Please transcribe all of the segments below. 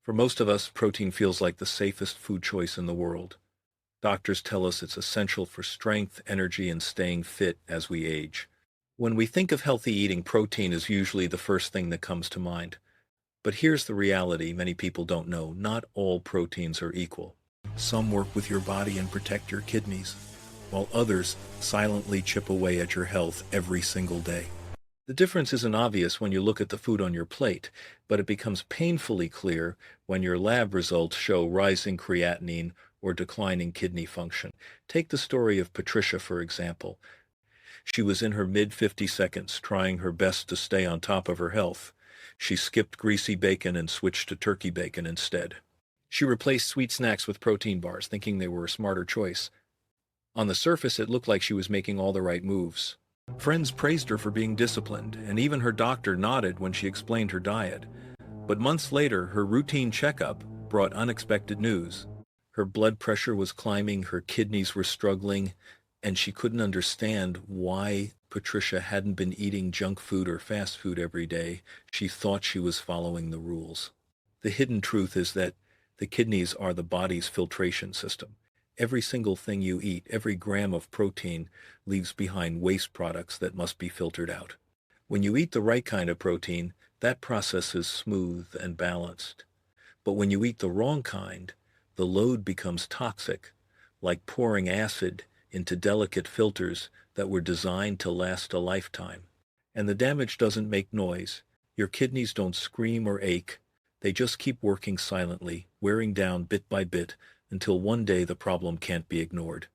For most of us, protein feels like the safest food choice in the world. Doctors tell us it's essential for strength, energy, and staying fit as we age. When we think of healthy eating, protein is usually the first thing that comes to mind. But here's the reality many people don't know. Not all proteins are equal. Some work with your body and protect your kidneys, while others silently chip away at your health every single day. The difference isn't obvious when you look at the food on your plate, but it becomes painfully clear when your lab results show rising creatinine or declining kidney function. Take the story of Patricia, for example. She was in her mid-50 seconds, trying her best to stay on top of her health. She skipped greasy bacon and switched to turkey bacon instead. She replaced sweet snacks with protein bars, thinking they were a smarter choice. On the surface, it looked like she was making all the right moves. Friends praised her for being disciplined, and even her doctor nodded when she explained her diet. But months later, her routine checkup brought unexpected news. Her blood pressure was climbing, her kidneys were struggling, and she couldn't understand why Patricia hadn't been eating junk food or fast food every day. She thought she was following the rules. The hidden truth is that the kidneys are the body's filtration system. Every single thing you eat, every gram of protein, leaves behind waste products that must be filtered out. When you eat the right kind of protein, that process is smooth and balanced. But when you eat the wrong kind, the load becomes toxic, like pouring acid into delicate filters that were designed to last a lifetime. And the damage doesn't make noise. Your kidneys don't scream or ache. They just keep working silently, wearing down bit by bit, until one day the problem can't be ignored.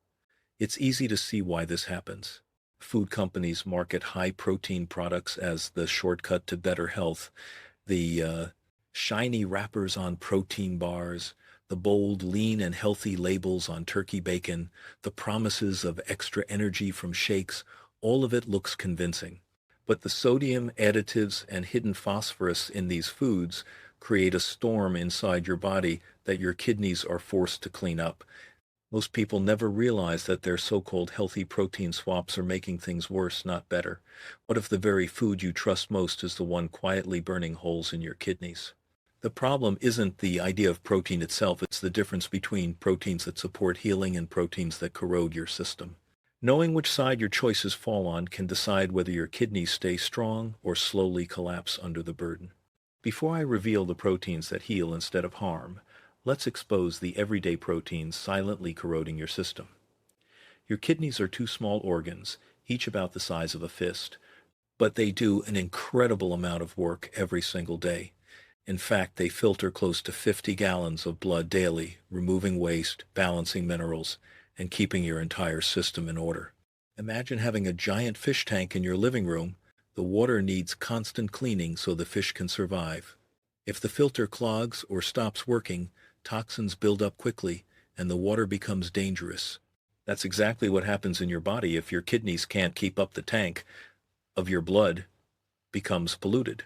It's easy to see why this happens. Food companies market high-protein products as the shortcut to better health. The shiny wrappers on protein bars, the bold, lean, and healthy labels on turkey bacon, the promises of extra energy from shakes, all of it looks convincing. But the sodium, additives, and hidden phosphorus in these foods create a storm inside your body that your kidneys are forced to clean up. Most people never realize that their so-called healthy protein swaps are making things worse, not better. What if the very food you trust most is the one quietly burning holes in your kidneys? The problem isn't the idea of protein itself, it's the difference between proteins that support healing and proteins that corrode your system. Knowing which side your choices fall on can decide whether your kidneys stay strong or slowly collapse under the burden. Before I reveal the proteins that heal instead of harm, let's expose the everyday proteins silently corroding your system. Your kidneys are two small organs, each about the size of a fist, but they do an incredible amount of work every single day. In fact, they filter close to 50 gallons of blood daily, removing waste, balancing minerals, and keeping your entire system in order. Imagine having a giant fish tank in your living room. The water needs constant cleaning so the fish can survive. If the filter clogs or stops working, toxins build up quickly, and the water becomes dangerous. That's exactly what happens in your body if your kidneys can't keep up. The tank of your blood becomes polluted.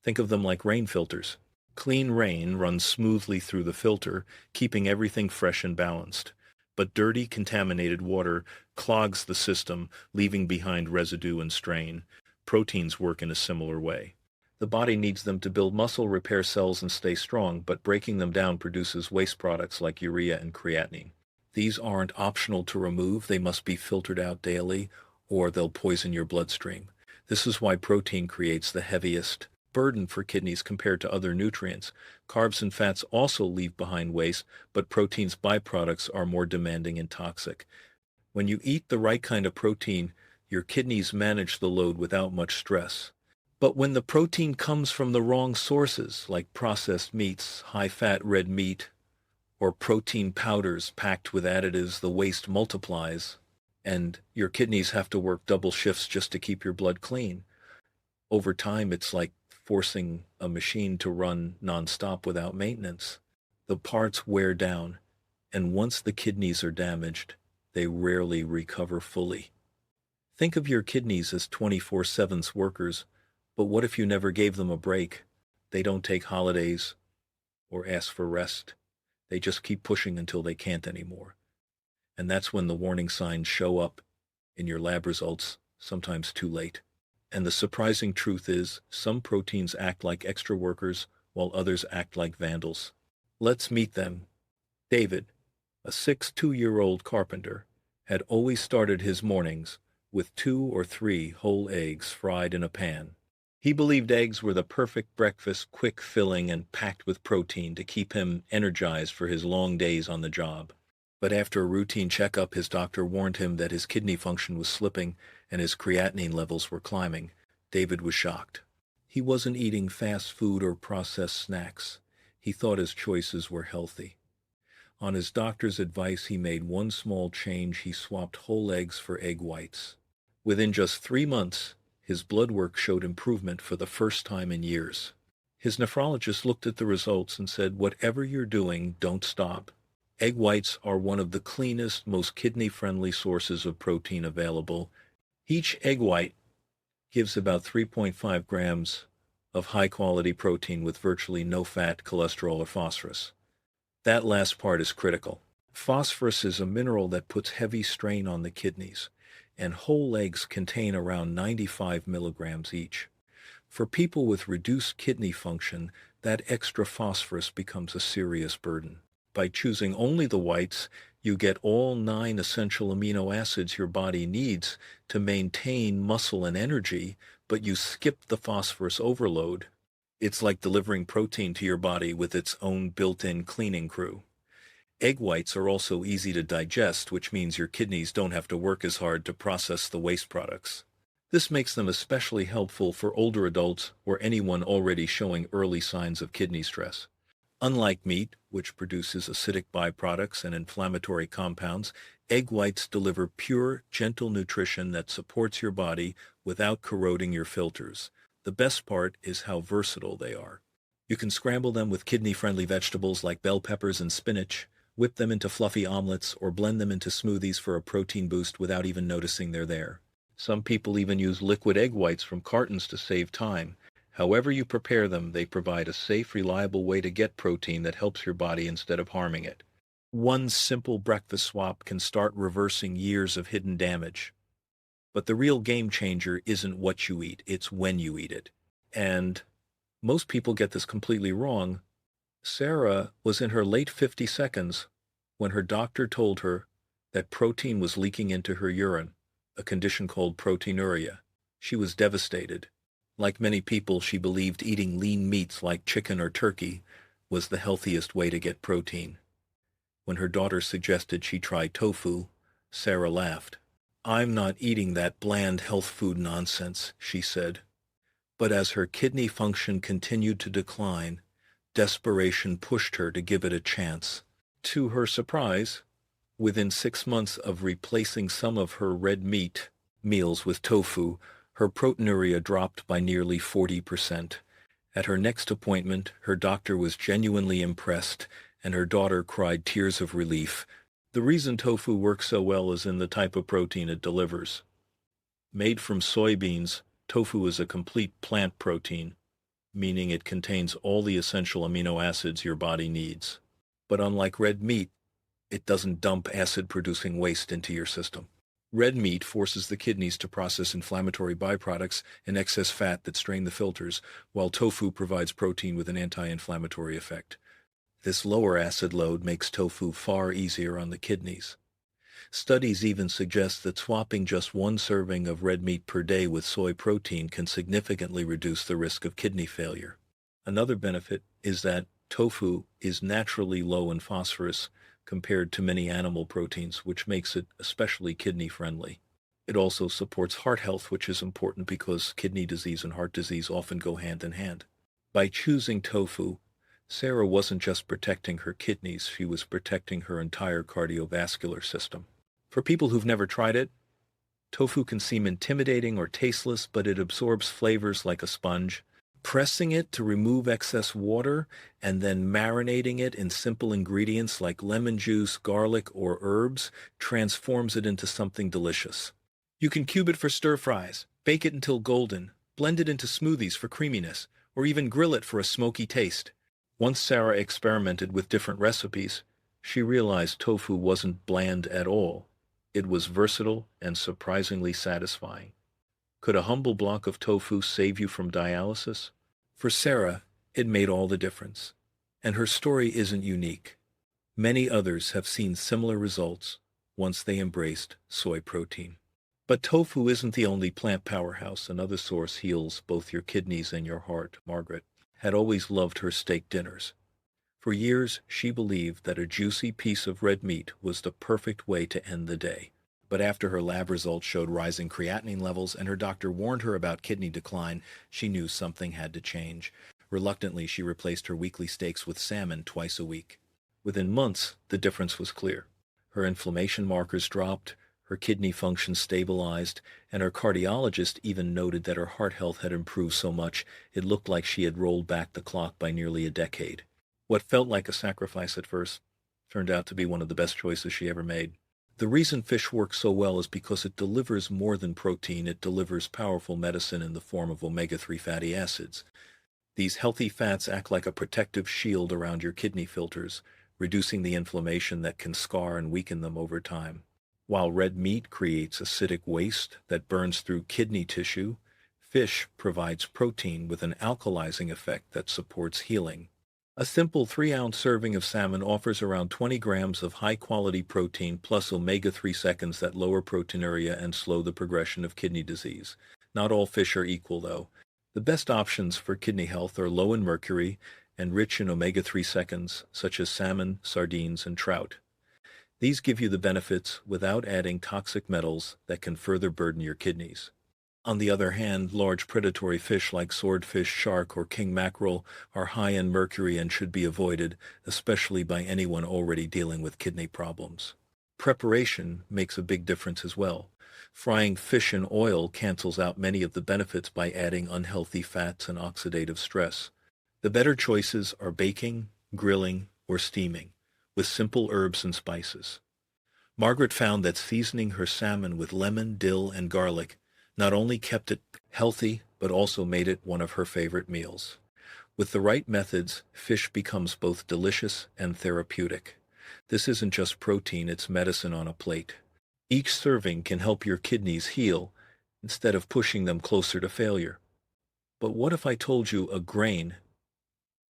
Think of them like rain filters. Clean rain runs smoothly through the filter, keeping everything fresh and balanced. But dirty, contaminated water clogs the system, leaving behind residue and strain. Proteins work in a similar way. The body needs them to build muscle, repair cells, and stay strong, but breaking them down produces waste products like urea and creatinine. These aren't optional to remove, they must be filtered out daily, or they'll poison your bloodstream. This is why protein creates the heaviest burden for kidneys compared to other nutrients. Carbs and fats also leave behind waste, but protein's byproducts are more demanding and toxic. When you eat the right kind of protein, your kidneys manage the load without much stress. But when the protein comes from the wrong sources, like processed meats, high-fat red meat, or protein powders packed with additives, the waste multiplies, and your kidneys have to work double shifts just to keep your blood clean. Over time, it's like forcing a machine to run nonstop without maintenance. The parts wear down, and once the kidneys are damaged, they rarely recover fully. Think of your kidneys as 24/7 workers, but what if you never gave them a break? They don't take holidays or ask for rest. They just keep pushing until they can't anymore. And that's when the warning signs show up in your lab results, sometimes too late. And the surprising truth is, some proteins act like extra workers while others act like vandals. Let's meet them. David, a 62-year-old carpenter, had always started his mornings with 2 or 3 whole eggs fried in a pan. He believed eggs were the perfect breakfast, quick filling and packed with protein to keep him energized for his long days on the job. But after a routine checkup, his doctor warned him that his kidney function was slipping and his creatinine levels were climbing. David was shocked. He wasn't eating fast food or processed snacks. He thought his choices were healthy. On his doctor's advice, he made one small change. He swapped whole eggs for egg whites. Within just 3 months, his blood work showed improvement for the first time in years. His nephrologist looked at the results and said, "Whatever you're doing, don't stop." Egg whites are one of the cleanest, most kidney-friendly sources of protein available. Each egg white gives about 3.5 grams of high-quality protein with virtually no fat, cholesterol, or phosphorus. That last part is critical. Phosphorus is a mineral that puts heavy strain on the kidneys, and whole eggs contain around 95 milligrams each. For people with reduced kidney function, that extra phosphorus becomes a serious burden. By choosing only the whites, you get all 9 essential amino acids your body needs to maintain muscle and energy, but you skip the phosphorus overload. It's like delivering protein to your body with its own built-in cleaning crew. Egg whites are also easy to digest, which means your kidneys don't have to work as hard to process the waste products. This makes them especially helpful for older adults or anyone already showing early signs of kidney stress. Unlike meat, which produces acidic byproducts and inflammatory compounds, egg whites deliver pure, gentle nutrition that supports your body without corroding your filters. The best part is how versatile they are. You can scramble them with kidney-friendly vegetables like bell peppers and spinach, whip them into fluffy omelets, or blend them into smoothies for a protein boost without even noticing they're there. Some people even use liquid egg whites from cartons to save time. However you prepare them, they provide a safe, reliable way to get protein that helps your body instead of harming it. One simple breakfast swap can start reversing years of hidden damage. But the real game changer isn't what you eat, it's when you eat it. And most people get this completely wrong. Sarah was in her late 52nds when her doctor told her that protein was leaking into her urine, a condition called proteinuria. She was devastated. Like many people, she believed eating lean meats like chicken or turkey was the healthiest way to get protein. When her daughter suggested she try tofu, Sarah laughed. "I'm not eating that bland health food nonsense," she said. But as her kidney function continued to decline, desperation pushed her to give it a chance. To her surprise, within 6 months of replacing some of her red meat meals with tofu, her proteinuria dropped by nearly 40%. At her next appointment, her doctor was genuinely impressed, and her daughter cried tears of relief. The reason tofu works so well is in the type of protein it delivers. Made from soybeans, tofu is a complete plant protein, meaning it contains all the essential amino acids your body needs. But unlike red meat, it doesn't dump acid-producing waste into your system. Red meat forces the kidneys to process inflammatory byproducts and excess fat that strain the filters, while tofu provides protein with an anti-inflammatory effect. This lower acid load makes tofu far easier on the kidneys. Studies even suggest that swapping just 1 serving of red meat per day with soy protein can significantly reduce the risk of kidney failure. Another benefit is that tofu is naturally low in phosphorus compared to many animal proteins, which makes it especially kidney-friendly. It also supports heart health, which is important because kidney disease and heart disease often go hand in hand. By choosing tofu, Sarah wasn't just protecting her kidneys, she was protecting her entire cardiovascular system. For people who've never tried it, tofu can seem intimidating or tasteless, but it absorbs flavors like a sponge. Pressing it to remove excess water and then marinating it in simple ingredients like lemon juice, garlic, or herbs transforms it into something delicious. You can cube it for stir-fries, bake it until golden, blend it into smoothies for creaminess, or even grill it for a smoky taste. Once Sarah experimented with different recipes, she realized tofu wasn't bland at all. It was versatile and surprisingly satisfying. Could a humble block of tofu save you from dialysis? For Sarah, It made all the difference. And her story isn't unique. Many others have seen similar results once they embraced soy protein. But tofu isn't the only plant powerhouse. Another source heals both your kidneys and your heart. Margaret had always loved her steak dinners. For years, she believed that a juicy piece of red meat was the perfect way to end the day. But after her lab results showed rising creatinine levels and her doctor warned her about kidney decline, she knew something had to change. Reluctantly, she replaced her weekly steaks with salmon twice a week. Within months, the difference was clear. Her inflammation markers dropped, her kidney function stabilized, and her cardiologist even noted that her heart health had improved so much it looked like she had rolled back the clock by nearly a decade. What felt like a sacrifice at first turned out to be one of the best choices she ever made. The reason fish works so well is because it delivers more than protein. It delivers powerful medicine in the form of omega-3 fatty acids. These healthy fats act like a protective shield around your kidney filters, reducing the inflammation that can scar and weaken them over time. While red meat creates acidic waste that burns through kidney tissue, fish provides protein with an alkalizing effect that supports healing. A simple 3-ounce serving of salmon offers around 20 grams of high-quality protein plus omega-3 seconds that lower proteinuria and slow the progression of kidney disease. Not all fish are equal, though. The best options for kidney health are low in mercury and rich in omega-3 seconds, such as salmon, sardines, and trout. These give you the benefits without adding toxic metals that can further burden your kidneys. On the other hand, large predatory fish like swordfish, shark, or king mackerel are high in mercury and should be avoided, especially by anyone already dealing with kidney problems. Preparation makes a big difference as well. Frying fish in oil cancels out many of the benefits by adding unhealthy fats and oxidative stress. The better choices are baking, grilling, or steaming, with simple herbs and spices. Margaret found that seasoning her salmon with lemon, dill, and garlic not only kept it healthy, but also made it one of her favorite meals. With the right methods, fish becomes both delicious and therapeutic. This isn't just protein, it's medicine on a plate. Each serving can help your kidneys heal instead of pushing them closer to failure. But what if I told you a grain,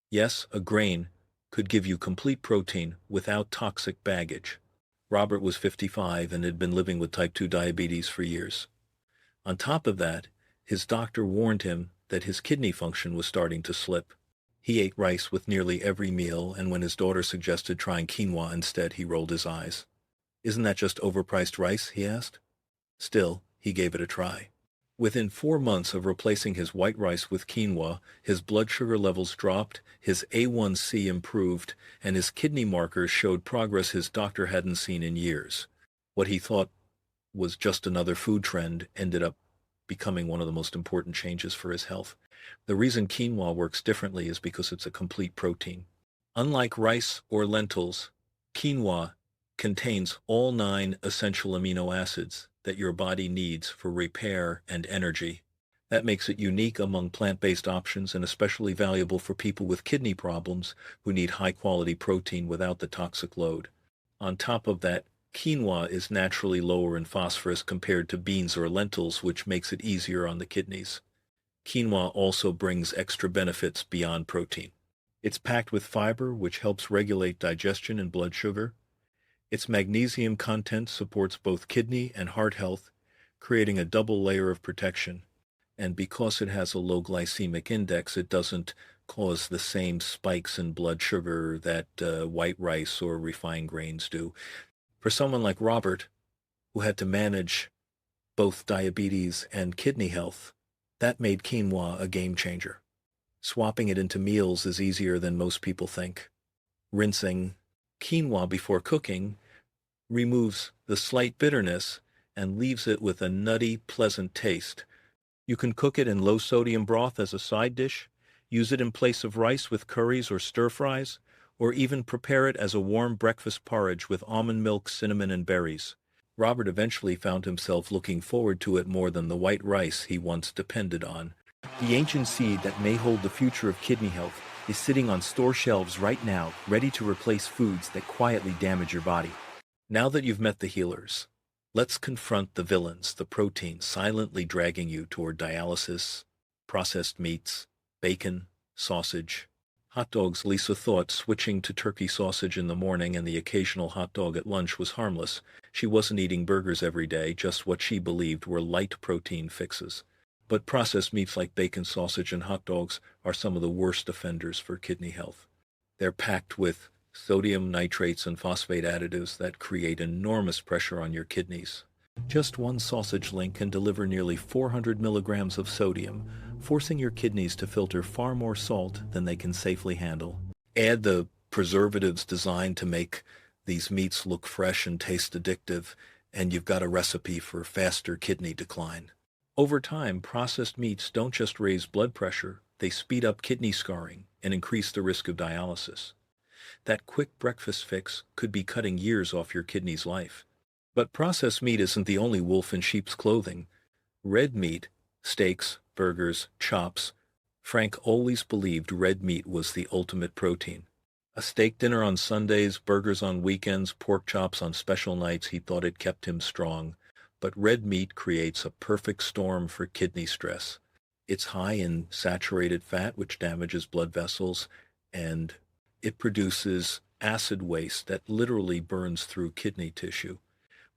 yes, a grain, could give you complete protein without toxic baggage? Robert was 55 and had been living with type 2 diabetes for years. On top of that, his doctor warned him that his kidney function was starting to slip. He ate rice with nearly every meal, and when his daughter suggested trying quinoa instead, he rolled his eyes. "Isn't that just overpriced rice?" he asked. Still, he gave it a try. Within 4 months of replacing his white rice with quinoa, his blood sugar levels dropped, his A1C improved, and his kidney markers showed progress his doctor hadn't seen in years. What he thought was just another food trend ended up becoming one of the most important changes for his health. The reason quinoa works differently is because it's a complete protein. Unlike rice or lentils, quinoa contains all 9 essential amino acids that your body needs for repair and energy. That makes it unique among plant-based options and especially valuable for people with kidney problems who need high-quality protein without the toxic load. On top of that, quinoa is naturally lower in phosphorus compared to beans or lentils, which makes it easier on the kidneys. Quinoa also brings extra benefits beyond protein. It's packed with fiber, which helps regulate digestion and blood sugar. Its magnesium content supports both kidney and heart health, creating a double layer of protection. And because it has a low glycemic index, it doesn't cause the same spikes in blood sugar that white rice or refined grains do. For someone like Robert, who had to manage both diabetes and kidney health, that made quinoa a game changer. Swapping it into meals is easier than most people think. Rinsing quinoa before cooking removes the slight bitterness and leaves it with a nutty, pleasant taste. You can cook it in low-sodium broth as a side dish, use it in place of rice with curries or stir-fries, or even prepare it as a warm breakfast porridge with almond milk, cinnamon, and berries. Robert eventually found himself looking forward to it more than the white rice he once depended on. The ancient seed that may hold the future of kidney health is sitting on store shelves right now, ready to replace foods that quietly damage your body. Now that you've met the healers, let's confront the villains, the proteins silently dragging you toward dialysis, processed meats, bacon, sausage, Hot dogs. Lisa thought switching to turkey sausage in the morning and the occasional hot dog at lunch was harmless. She wasn't eating burgers every day, just what she believed were light protein fixes. But processed meats like bacon, sausage, and hot dogs are some of the worst offenders for kidney health. They're packed with sodium nitrates and phosphate additives that create enormous pressure on your kidneys. Just one sausage link can deliver nearly 400 milligrams of sodium, forcing your kidneys to filter far more salt than they can safely handle. Add the preservatives designed to make these meats look fresh and taste addictive, and you've got a recipe for faster kidney decline. Over time, processed meats don't just raise blood pressure, they speed up kidney scarring and increase the risk of dialysis. That quick breakfast fix could be cutting years off your kidney's life. But processed meat isn't the only wolf in sheep's clothing. Red meat, steaks, burgers, chops. Frank always believed red meat was the ultimate protein. A steak dinner on Sundays, burgers on weekends, pork chops on special nights, he thought it kept him strong. But red meat creates a perfect storm for kidney stress. It's high in saturated fat, which damages blood vessels, and it produces acid waste that literally burns through kidney tissue.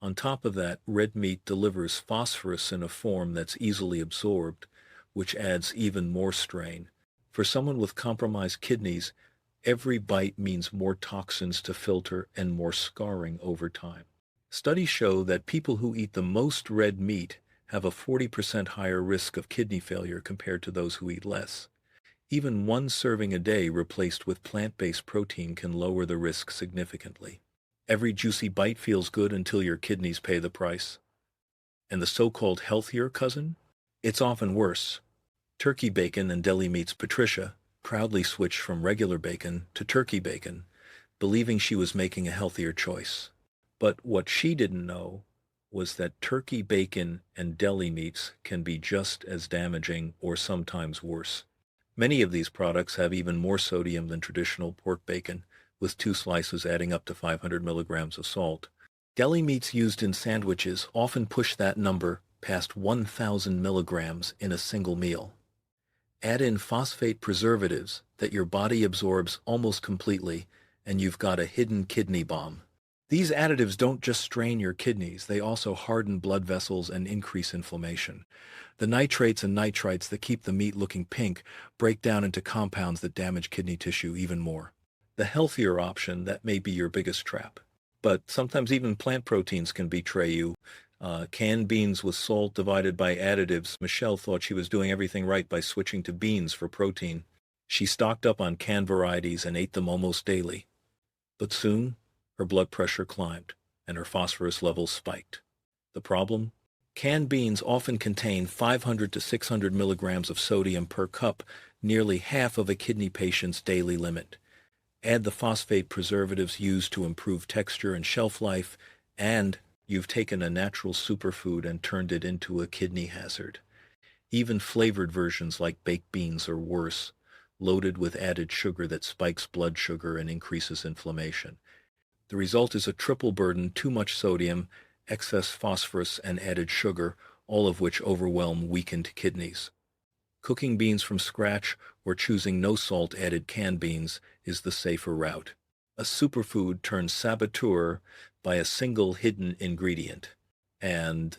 On top of that, red meat delivers phosphorus in a form that's easily absorbed, which adds even more strain. For someone with compromised kidneys, every bite means more toxins to filter and more scarring over time. Studies show that people who eat the most red meat have a 40% higher risk of kidney failure compared to those who eat less. Even one serving a day replaced with plant-based protein can lower the risk significantly. Every juicy bite feels good until your kidneys pay the price. And the so-called healthier cousin? It's often worse. Turkey bacon and deli meats. Patricia proudly switched from regular bacon to turkey bacon, believing she was making a healthier choice. But what she didn't know was that turkey bacon and deli meats can be just as damaging or sometimes worse. Many of these products have even more sodium than traditional pork bacon, with 2 slices adding up to 500 milligrams of salt. Deli meats used in sandwiches often push that number past 1,000 milligrams in a single meal. Add in phosphate preservatives that your body absorbs almost completely, and you've got a hidden kidney bomb. These additives don't just strain your kidneys, they also harden blood vessels and increase inflammation. The nitrates and nitrites that keep the meat looking pink break down into compounds that damage kidney tissue even more. The healthier option, that may be your biggest trap. But sometimes even plant proteins can betray you. Canned beans with salt divided by additives. Michelle thought she was doing everything right by switching to beans for protein. She stocked up on canned varieties and ate them almost daily. But soon, her blood pressure climbed, and her phosphorus levels spiked. The problem? Canned beans often contain 500 to 600 milligrams of sodium per cup, nearly half of a kidney patient's daily limit. Add the phosphate preservatives used to improve texture and shelf life, and you've taken a natural superfood and turned it into a kidney hazard. Even flavored versions like baked beans are worse, loaded with added sugar that spikes blood sugar and increases inflammation. The result is a triple burden: too much sodium, excess phosphorus, and added sugar, all of which overwhelm weakened kidneys. Cooking beans from scratch or choosing no salt-added canned beans is the safer route. A superfood turned saboteur by a single hidden ingredient. And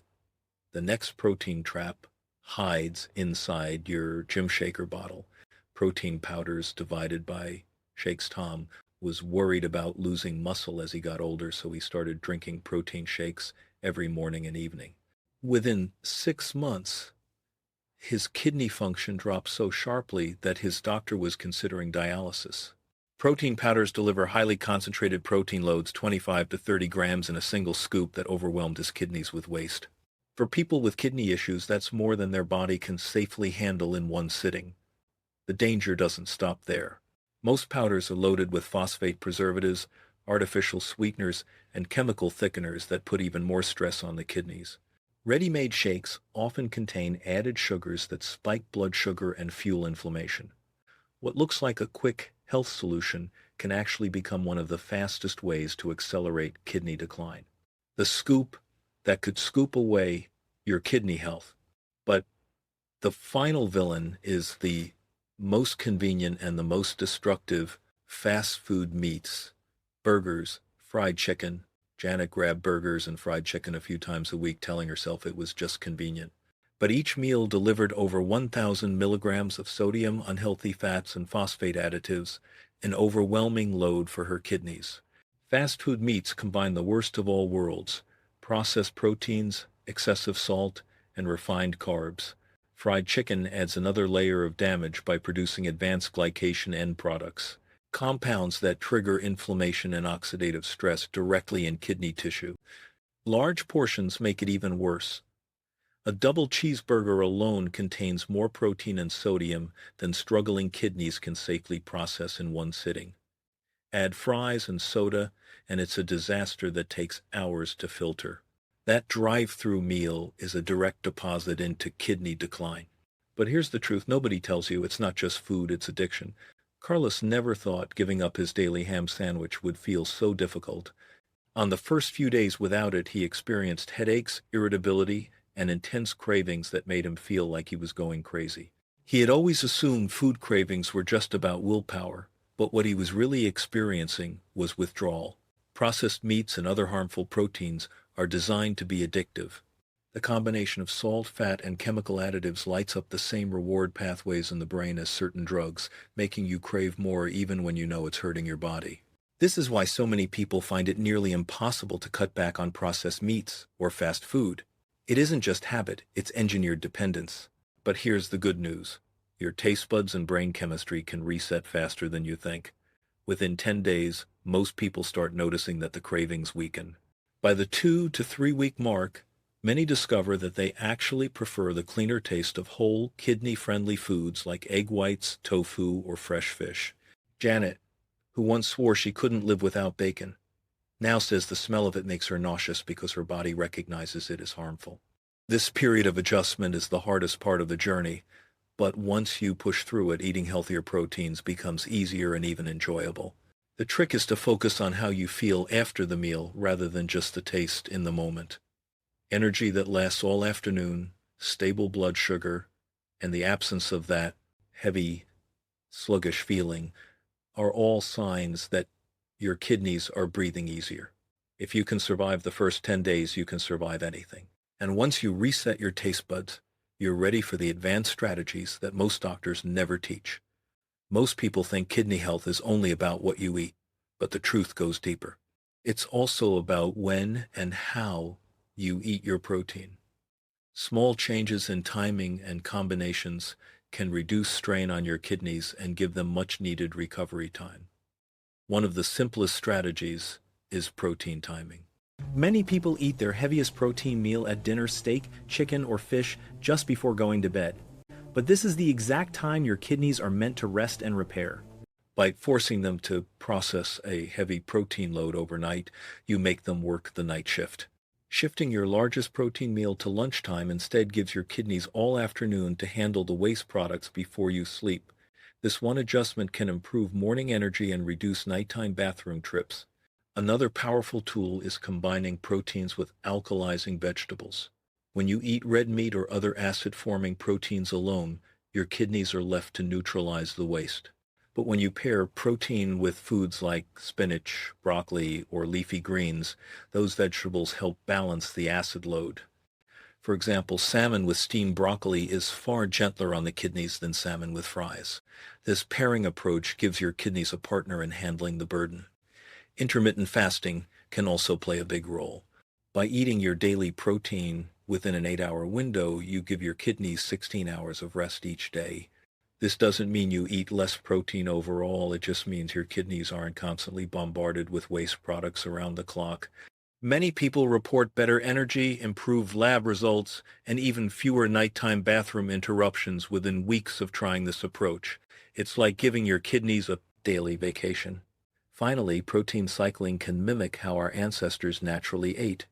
the next protein trap hides inside your gym shaker bottle. Protein powders divided by Shakes. Tom was worried about losing muscle as he got older, so he started drinking protein shakes every morning and evening. Within 6 months, his kidney function dropped so sharply that his doctor was considering dialysis. Protein powders deliver highly concentrated protein loads, 25 to 30 grams in a single scoop, that overwhelmed his kidneys with waste. For people with kidney issues, that's more than their body can safely handle in one sitting. The danger doesn't stop there. Most powders are loaded with phosphate preservatives, artificial sweeteners, and chemical thickeners that put even more stress on the kidneys. Ready-made shakes often contain added sugars that spike blood sugar and fuel inflammation. What looks like a quick health solution can actually become one of the fastest ways to accelerate kidney decline. The scoop that could scoop away your kidney health. But the final villain is the most convenient and the most destructive, fast food meats, burgers, fried chicken. Janet grabbed burgers and fried chicken a few times a week, telling herself it was just convenient. But each meal delivered over 1,000 milligrams of sodium, unhealthy fats, and phosphate additives, an overwhelming load for her kidneys. Fast food meats combine the worst of all worlds: processed proteins, excessive salt, and refined carbs. Fried chicken adds another layer of damage by producing advanced glycation end products, compounds that trigger inflammation and oxidative stress directly in kidney tissue. Large portions make it even worse. A double cheeseburger alone contains more protein and sodium than struggling kidneys can safely process in one sitting. Add fries and soda, and it's a disaster that takes hours to filter. That drive-through meal is a direct deposit into kidney decline. But here's the truth: nobody tells you it's not just food, it's addiction. Carlos never thought giving up his daily ham sandwich would feel so difficult. On the first few days without it, he experienced headaches, irritability, and intense cravings that made him feel like he was going crazy. He had always assumed food cravings were just about willpower, but what he was really experiencing was withdrawal. Processed meats and other harmful proteins are designed to be addictive. The combination of salt, fat, and chemical additives lights up the same reward pathways in the brain as certain drugs, making you crave more even when you know it's hurting your body. This is why so many people find it nearly impossible to cut back on processed meats or fast food. It isn't just habit, it's engineered dependence. But here's the good news: your taste buds and brain chemistry can reset faster than you think. Within 10 days, most people start noticing that the cravings weaken. By the 2 to 3 week mark, many discover that they actually prefer the cleaner taste of whole, kidney-friendly foods like egg whites, tofu, or fresh fish. Janet, who once swore she couldn't live without bacon, now says the smell of it makes her nauseous because her body recognizes it as harmful. This period of adjustment is the hardest part of the journey, but once you push through it, eating healthier proteins becomes easier and even enjoyable. The trick is to focus on how you feel after the meal rather than just the taste in the moment. Energy that lasts all afternoon, stable blood sugar, and the absence of that heavy, sluggish feeling are all signs that your kidneys are breathing easier. If you can survive the first 10 days, you can survive anything. And once you reset your taste buds, you're ready for the advanced strategies that most doctors never teach. Most people think kidney health is only about what you eat, but the truth goes deeper. It's also about when and how you eat your protein. Small changes in timing and combinations can reduce strain on your kidneys and give them much-needed recovery time. One of the simplest strategies is protein timing. Many people eat their heaviest protein meal at dinner: steak, chicken, or fish, just before going to bed. But this is the exact time your kidneys are meant to rest and repair. By forcing them to process a heavy protein load overnight, you make them work the night shift. Shifting your largest protein meal to lunchtime instead gives your kidneys all afternoon to handle the waste products before you sleep. This one adjustment can improve morning energy and reduce nighttime bathroom trips. Another powerful tool is combining proteins with alkalizing vegetables. When you eat red meat or other acid-forming proteins alone, your kidneys are left to neutralize the waste. But when you pair protein with foods like spinach, broccoli, or leafy greens, those vegetables help balance the acid load. For example, salmon with steamed broccoli is far gentler on the kidneys than salmon with fries. This pairing approach gives your kidneys a partner in handling the burden. Intermittent fasting can also play a big role. By eating your daily protein within an 8-hour window, you give your kidneys 16 hours of rest each day. This doesn't mean you eat less protein overall, it just means your kidneys aren't constantly bombarded with waste products around the clock. Many people report better energy, improved lab results, and even fewer nighttime bathroom interruptions within weeks of trying this approach. It's like giving your kidneys a daily vacation. Finally, protein cycling can mimic how our ancestors naturally ate.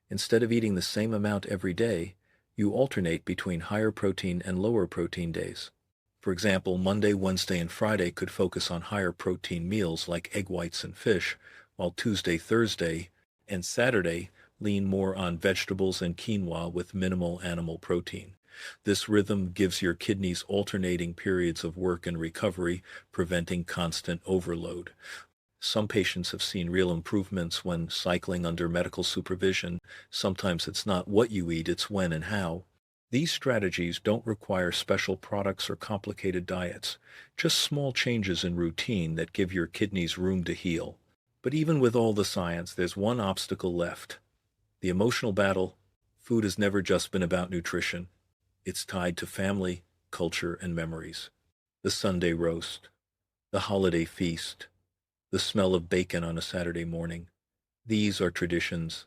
Instead of eating the same amount every day, you alternate between higher protein and lower protein days. For example, Monday, Wednesday, and Friday could focus on higher protein meals like egg whites and fish, while Tuesday, Thursday, and Saturday lean more on vegetables and quinoa with minimal animal protein. This rhythm gives your kidneys alternating periods of work and recovery, preventing constant overload. Some patients have seen real improvements when cycling under medical supervision. Sometimes it's not what you eat, it's when and how. These strategies don't require special products or complicated diets, just small changes in routine that give your kidneys room to heal. But even with all the science, there's one obstacle left. The emotional battle. Food has never just been about nutrition. It's tied to family, culture, and memories. The Sunday roast, the holiday feast, the smell of bacon on a Saturday morning. These are traditions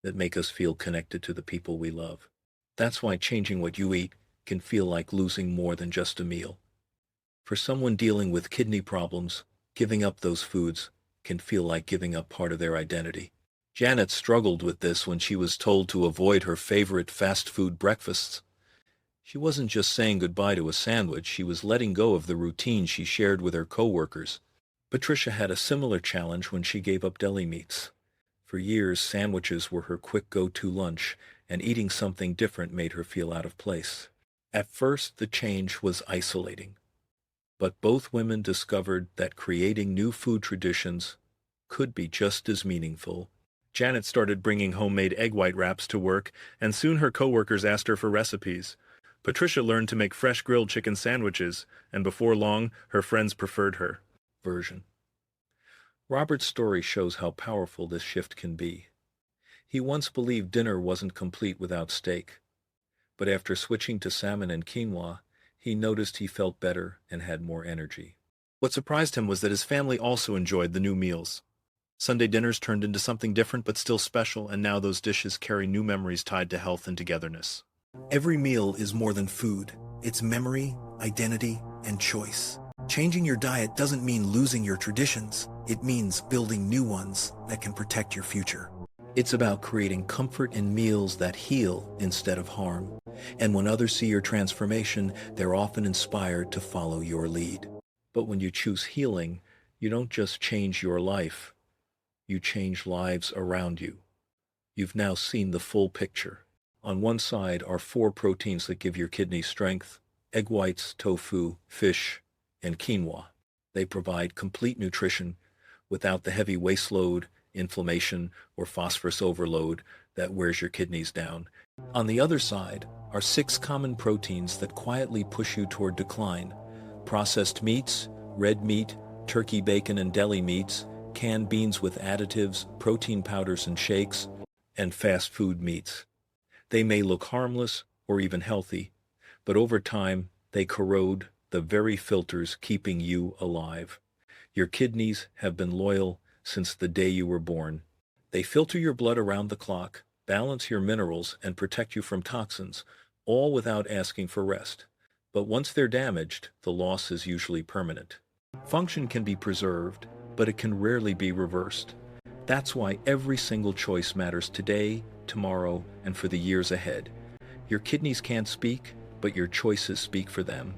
that make us feel connected to the people we love. That's why changing what you eat can feel like losing more than just a meal. For someone dealing with kidney problems, giving up those foods can feel like giving up part of their identity. Janet struggled with this when she was told to avoid her favorite fast food breakfasts. She wasn't just saying goodbye to a sandwich, she was letting go of the routine she shared with her coworkers. Patricia had a similar challenge when she gave up deli meats. For years, sandwiches were her quick go-to lunch, and eating something different made her feel out of place. At first, the change was isolating. But both women discovered that creating new food traditions could be just as meaningful. Janet started bringing homemade egg white wraps to work, and soon her coworkers asked her for recipes. Patricia learned to make fresh grilled chicken sandwiches, and before long, her friends preferred her version. Robert's story shows how powerful this shift can be. He once believed dinner wasn't complete without steak, but after switching to salmon and quinoa, he noticed he felt better and had more energy. What surprised him was that his family also enjoyed the new meals. Sunday dinners turned into something different but still special, and now those dishes carry new memories tied to health and togetherness. Every meal is more than food. It's memory, identity, and choice. Changing your diet doesn't mean losing your traditions. It means building new ones that can protect your future. It's about creating comfort in meals that heal instead of harm. And when others see your transformation, they're often inspired to follow your lead. But when you choose healing, you don't just change your life. You change lives around you. You've now seen the full picture. On one side are 4 proteins that give your kidneys strength: egg whites, tofu, fish, and quinoa. They provide complete nutrition without the heavy waste load, inflammation, or phosphorus overload that wears your kidneys down. On the other side are 6 common proteins that quietly push you toward decline: processed meats, red meat, turkey bacon and deli meats, canned beans with additives, protein powders and shakes, and fast food meats. They may look harmless or even healthy, but over time they corrode the very filters keeping you alive. Your kidneys have been loyal since the day you were born. They filter your blood around the clock, balance your minerals, and protect you from toxins, all without asking for rest. But once they're damaged, the loss is usually permanent. Function can be preserved, but it can rarely be reversed. That's why every single choice matters today, tomorrow, and for the years ahead. Your kidneys can't speak, but your choices speak for them.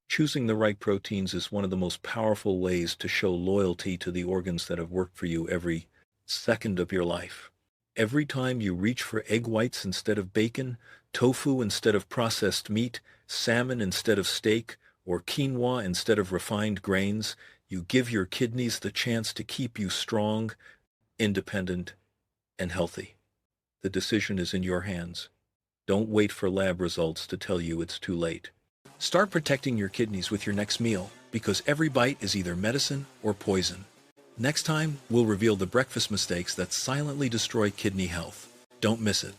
Choosing the right proteins is one of the most powerful ways to show loyalty to the organs that have worked for you every second of your life. Every time you reach for egg whites instead of bacon, tofu instead of processed meat, salmon instead of steak, or quinoa instead of refined grains, you give your kidneys the chance to keep you strong, independent, and healthy. The decision is in your hands. Don't wait for lab results to tell you it's too late. Start protecting your kidneys with your next meal, because every bite is either medicine or poison. Next time, we'll reveal the breakfast mistakes that silently destroy kidney health. Don't miss it.